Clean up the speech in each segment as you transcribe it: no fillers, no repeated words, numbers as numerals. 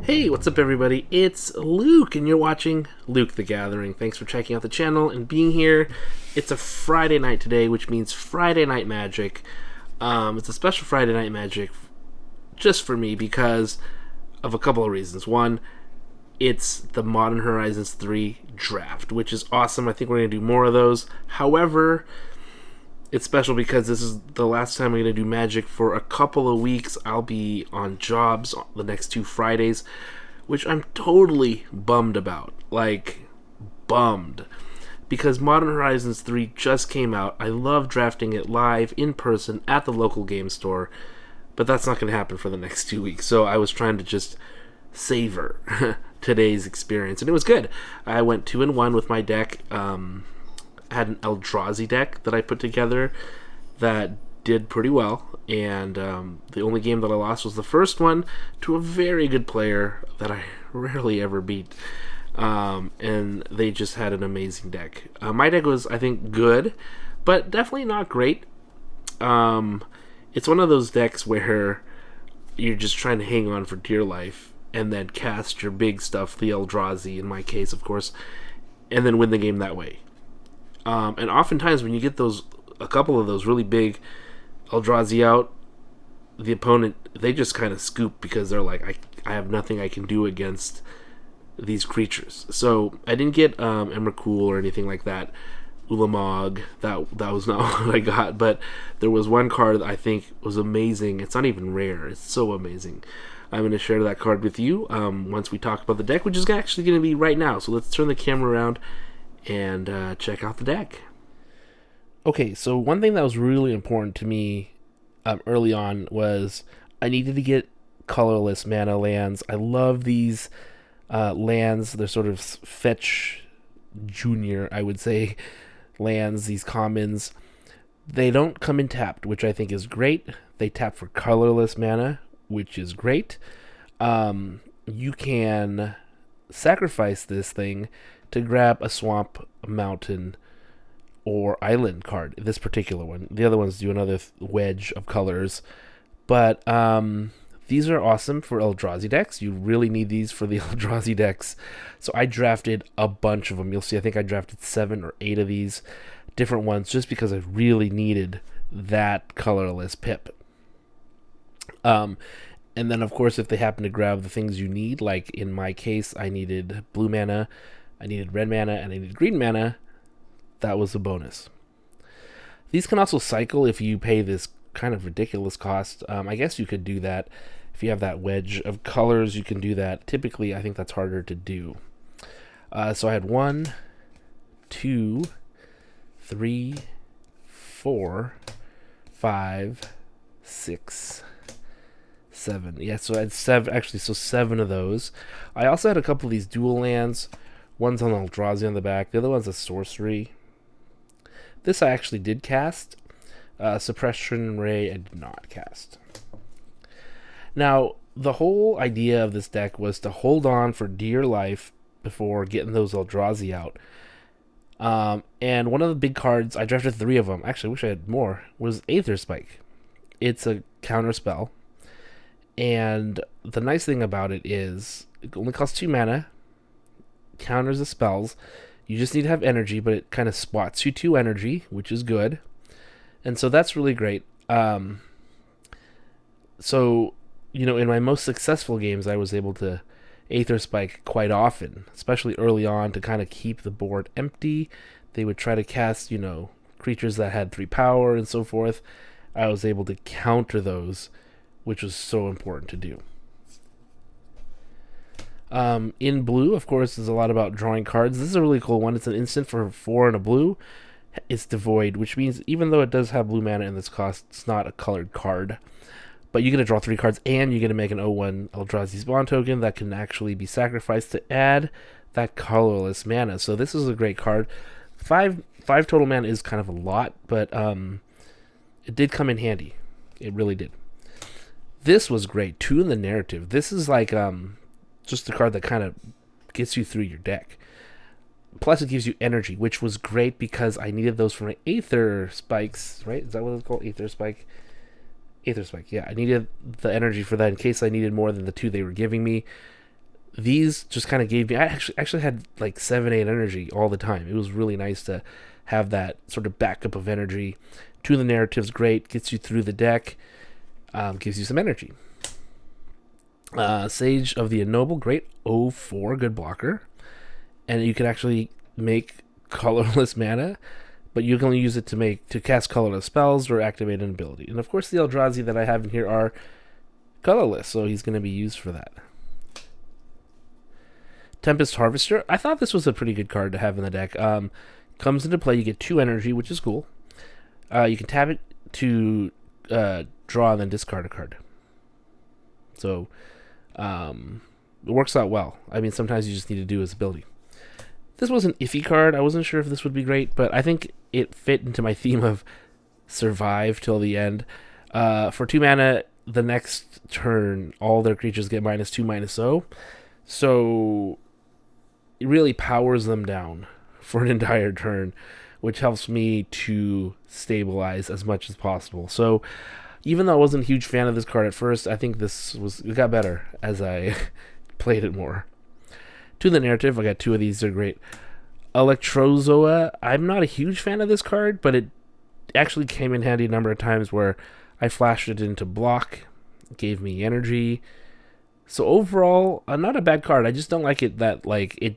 Hey, what's up, everybody? It's Luke, and you're watching Luke the Gathering. Thanks for checking out the channel and being here. It's a Friday night today, which means Friday Night Magic. It's a special Friday Night Magic just for me because of a couple of reasons. One, it's the Modern Horizons 3 draft, which is awesome. I think we're going to do more of those. However, it's special because this is the last time I'm going to do Magic for a couple of weeks. I'll be on jobs the next two Fridays, which I'm totally bummed about. Like, bummed. Because Modern Horizons 3 just came out. I love drafting it live, in person, at the local game store. But that's not going to happen for the next 2 weeks. So I was trying to just savor today's experience. And it was good. I went 2-1 with my deck. Had an Eldrazi deck that I put together that did pretty well, and the only game that I lost was the first one to a very good player that I rarely ever beat, and they just had an amazing deck. My deck was, I think, good, but definitely not great. It's one of those decks where you're just trying to hang on for dear life and then cast your big stuff, the Eldrazi in my case, of course, and then win the game that way. And oftentimes when you get a couple of those really big Eldrazi out, the opponent, they just kind of scoop because they're like, I have nothing I can do against these creatures. So I didn't get Emrakul or anything like that. Ulamog, that was not what I got, but there was one card that I think was amazing. It's not even rare. It's so amazing. I'm going to share that card with you once we talk about the deck, which is actually going to be right now. So let's turn the camera around and check out the deck. Okay, so one thing that was really important to me early on was I needed to get colorless mana lands. I love these lands. They're sort of fetch junior, I would say, lands, these commons. They don't come in tapped, which I think is great. They tap for colorless mana, which is great. You can sacrifice this thing to grab a swamp, a mountain, or island card. This particular one. The other ones do another wedge of colors. But these are awesome for Eldrazi decks. You really need these for the Eldrazi decks. So I drafted a bunch of them. You'll see I think I drafted 7 or 8 of these different ones just because I really needed that colorless pip. And then, of course, if they happen to grab the things you need, like in my case, I needed blue mana, I needed red mana, and I needed green mana, that was a bonus. These can also cycle if you pay this kind of ridiculous cost. I guess you could do that. If you have that wedge of colors, you can do that. Typically, I think that's harder to do. So I had 1, 2, 3, 4, 5, 6, 7. Yeah, so I had 7, actually, so 7 of those. I also had a couple of these dual lands. One's on Eldrazi on the back. The other one's a sorcery. This I actually did cast. Suppression Ray I did not cast. Now, the whole idea of this deck was to hold on for dear life before getting those Eldrazi out. And one of the big cards, I drafted 3 of them. Actually, I wish I had more. Was Aether Spike. It's a counter spell. And the nice thing about it is it only costs 2 mana. Counters the spells. You just need to have energy, but it kind of spots you 2 energy, which is good. And so that's really great. So, in my most successful games, I was able to Aether Spike quite often, especially early on, to kind of keep the board empty. They would try to cast, creatures that had 3 power and so forth. I was able to counter those, which was so important to do. In blue, of course, is a lot about drawing cards. This is a really cool one. It's an instant for 4 and a blue. It's devoid, which means even though it does have blue mana in this cost, it's not a colored card. But you're going to draw 3 cards, and you're going to make an 0/1 Eldrazi spawn token that can actually be sacrificed to add that colorless mana. So this is a great card. 5 total mana is kind of a lot, but it did come in handy. It really did. This was great. 2 in the narrative. This is like just a card that kind of gets you through your deck. Plus, it gives you energy, which was great because I needed those for my Aether Spikes, right? Is that what it's called? Aether Spike? Aether Spike, yeah. I needed the energy for that in case I needed more than the 2 they were giving me. these just kind of gave me. I actually had like 7-8 energy all the time. It was really nice to have that sort of backup of energy. To the narrative's great, gets you through the deck, gives you some energy. Sage of the Ennoble, great 0-4, good blocker. And you can actually make colorless mana, but you can only use it to cast colorless spells or activate an ability. And of course the Eldrazi that I have in here are colorless, so he's going to be used for that. Tempest Harvester, I thought this was a pretty good card to have in the deck. Comes into play, you get 2 energy, which is cool. You can tap it to draw and then discard a card. So it works out well. I mean, sometimes you just need to do his ability. This was an iffy card. I wasn't sure if this would be great, but I think it fit into my theme of survive till the end. For 2 mana, the next turn, all their creatures get -2/-0. So it really powers them down for an entire turn, which helps me to stabilize as much as possible. So even though I wasn't a huge fan of this card at first, I think it got better as I played it more. To the narrative, I got 2 of these. They're great. Electrozoa, I'm not a huge fan of this card, but it actually came in handy a number of times where I flashed it into block, gave me energy. So overall, not a bad card. I just don't like it that like it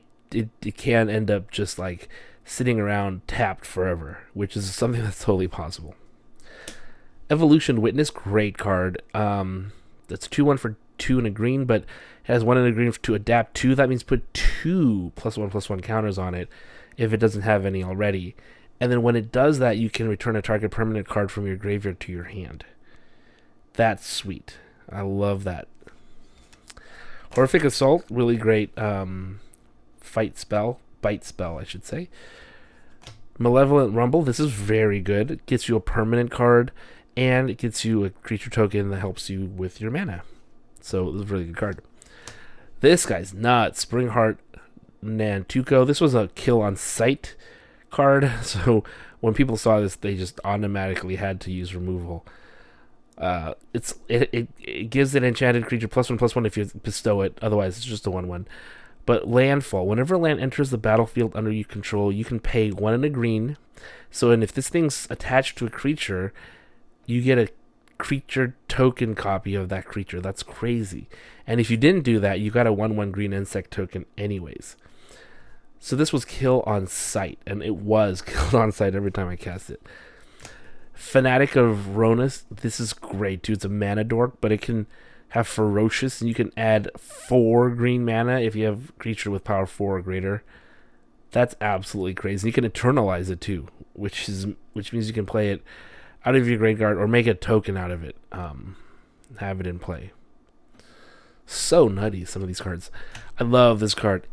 can end up just like sitting around tapped forever, which is something that's totally possible. Evolution Witness, great card. That's 2/1 for 2 and a green, but it has 1 and a green to adapt 2. That means put 2 +1/+1 counters on it if it doesn't have any already. And then when it does that, you can return a target permanent card from your graveyard to your hand. That's sweet. I love that. Horrific Assault, really great bite spell, I should say. Malevolent Rumble, this is very good. It gets you a permanent card, and it gets you a creature token that helps you with your mana. So this is a really good card. This guy's nuts. Springheart Nantuko. This was a kill on sight card, so when people saw this, they just automatically had to use removal. It gives an enchanted creature +1/+1 if you bestow it. Otherwise, it's just a 1/1. But landfall. Whenever land enters the battlefield under your control, you can pay 1 and a green. So, and if this thing's attached to a creature, you get a creature token copy of that creature. That's crazy. And if you didn't do that, you got a 1/1 green insect token anyways. So this was kill on sight, and it was killed on sight every time I cast it. Fanatic of Ronus, this is great too. It's a mana dork, but it can have Ferocious, and you can add 4 green mana if you have a creature with power 4 or greater. That's absolutely crazy. You can eternalize it too, which means you can play it out of your graveyard or make a token out of it. Have it in play. So nutty, some of these cards. I love this card.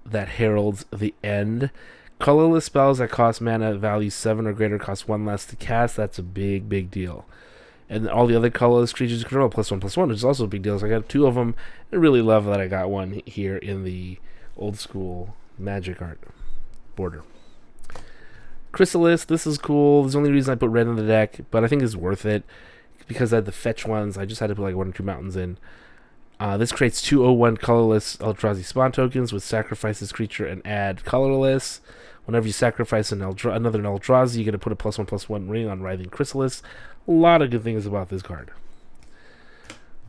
That heralds the end. Colorless spells that cost mana value 7 or greater cost 1 less to cast. That's a big, big deal. And all the other colorless creatures control +1/+1, which is also a big deal. So I got 2 of them. I really love that I got one here in the old school Magic art border. Chrysalis, this is cool. There's the only reason I put red in the deck, but I think it's worth it because I had the fetch ones. I just had to put like 1 or 2 mountains in. This creates 2/01 colorless Eldrazi spawn tokens with sacrifice this creature and add colorless. Whenever you sacrifice another Eldrazi, you get to put a +1/+1 ring on Writhing Chrysalis. A lot of good things about this card.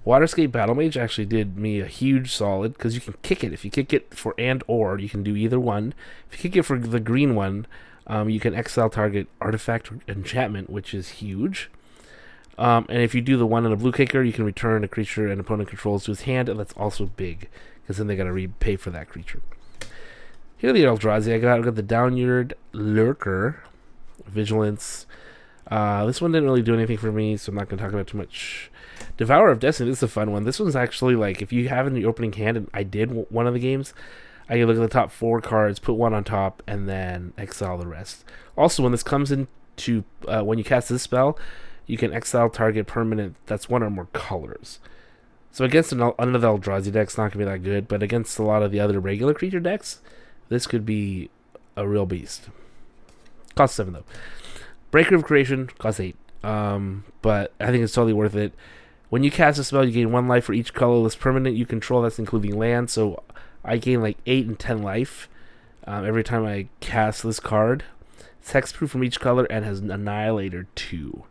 Waterscape Battlemage actually did me a huge solid because you can kick it. If you kick it for or, you can do either one. If you kick it for the green one, you can exile target artifact or enchantment, which is huge. And if you do the one in a blue kicker, you can return a creature an opponent controls to his hand, and that's also big because then they got to repay for that creature. Here are the Eldrazi. I got the Downyard Lurker, Vigilance. This one didn't really do anything for me, so I'm not going to talk about it too much. Devourer of Destiny, this is a fun one. This one's actually like, if you have it in the opening hand, and I did one of the games, I can look at the top 4 cards, put 1 on top, and then exile the rest. Also, when this comes into, when you cast this spell, you can exile target permanent that's 1 or more colors. So against another Eldrazi deck, it's not going to be that good, but against a lot of the other regular creature decks, this could be a real beast. Cost 7 though. Breaker of Creation costs 8, but I think it's totally worth it. When you cast a spell, you gain 1 life for each colorless permanent you control. That's including land. So I gain like 8 and 10 life every time I cast this card. It's hexproof from each color and has Annihilator 2.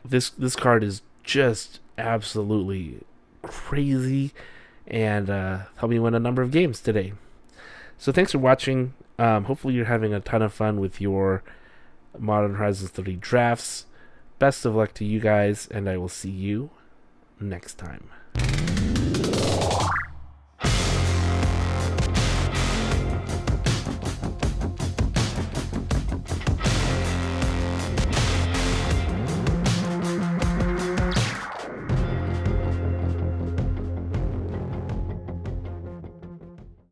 This card is just absolutely crazy and helped me win a number of games today. So thanks for watching. Hopefully you're having a ton of fun with your Modern Horizons 3 drafts. Best of luck to you guys, and I will see you next time.